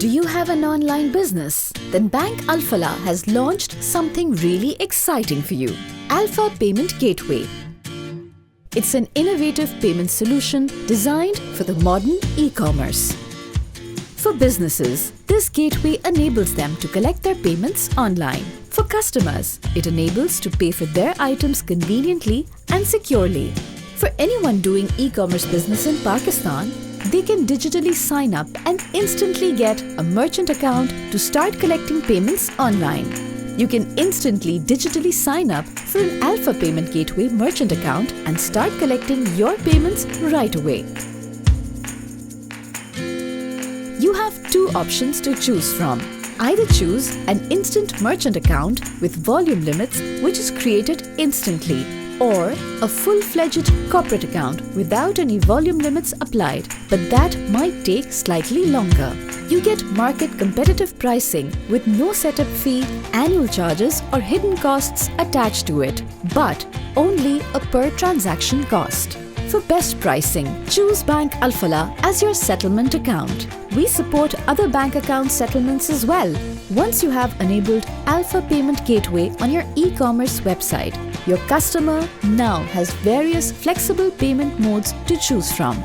Do you have an online business? Then Bank Alphala has launched something really exciting for you. Alpha Payment Gateway. It's an innovative payment solution designed for the modern e-commerce. For businesses, this gateway enables them to collect their payments online. For customers, it enables to pay for their items conveniently and securely. For anyone doing e-commerce business in Pakistan, they can digitally sign up and instantly get a merchant account to start collecting payments online. You can instantly digitally sign up for an Alpha Payment Gateway merchant account and start collecting your payments right away. You have two options to choose from. Either choose an instant merchant account with volume limits which is created instantly, or a full-fledged corporate account without any volume limits applied, but that might take slightly longer. You get market competitive pricing with no setup fee, annual charges or hidden costs attached to it, but only a per transaction cost. For best pricing, choose Bank Alphala as your settlement account. We support other bank account settlements as well. Once you have enabled Alpha Payment Gateway on your e-commerce website, your customer now has various flexible payment modes to choose from: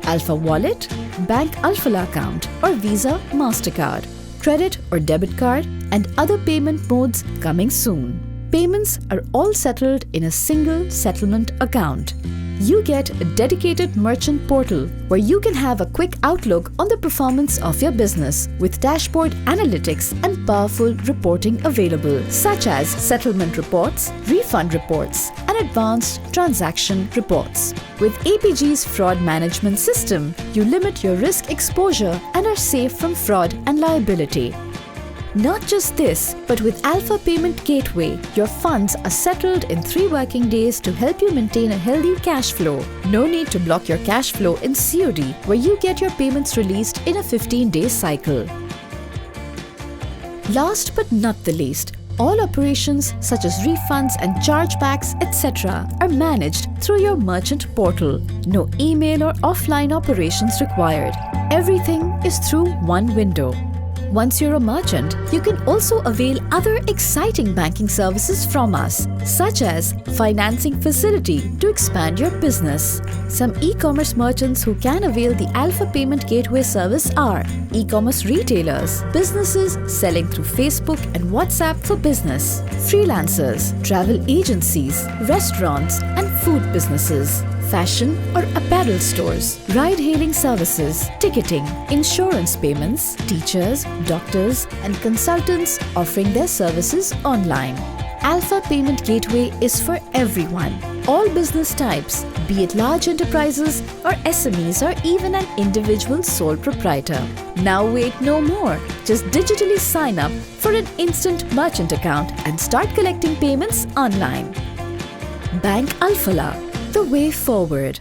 Alpha Wallet, Bank Alphala account or Visa MasterCard, credit or debit card, and other payment modes coming soon. Payments are all settled in a single settlement account. You get a dedicated merchant portal where you can have a quick outlook on the performance of your business with dashboard analytics and powerful reporting available, such as settlement reports, refund reports, and advanced transaction reports. With APG's fraud management system, you limit your risk exposure and are safe from fraud and liability. Not just this, but with Alpha Payment Gateway, your funds are settled in 3 working days to help you maintain a healthy cash flow. No need to block your cash flow in COD, where you get your payments released in a 15-day cycle. Last but not the least, all operations such as refunds and chargebacks, etc. are managed through your merchant portal. No email or offline operations required. Everything is through one window. Once you're a merchant, you can also avail other exciting banking services from us, such as financing facility to expand your business. Some e-commerce merchants who can avail the Alpha Payment Gateway service are e-commerce retailers, businesses selling through Facebook and WhatsApp for business, freelancers, travel agencies, restaurants and food businesses, fashion or apparel stores, ride-hailing services, ticketing, insurance payments, teachers, doctors, and consultants offering their services online. Alpha Payment Gateway is for everyone, all business types, be it large enterprises or SMEs or even an individual sole proprietor. Now wait no more. Just digitally sign up for an instant merchant account and start collecting payments online. Bank Alphala, the way forward.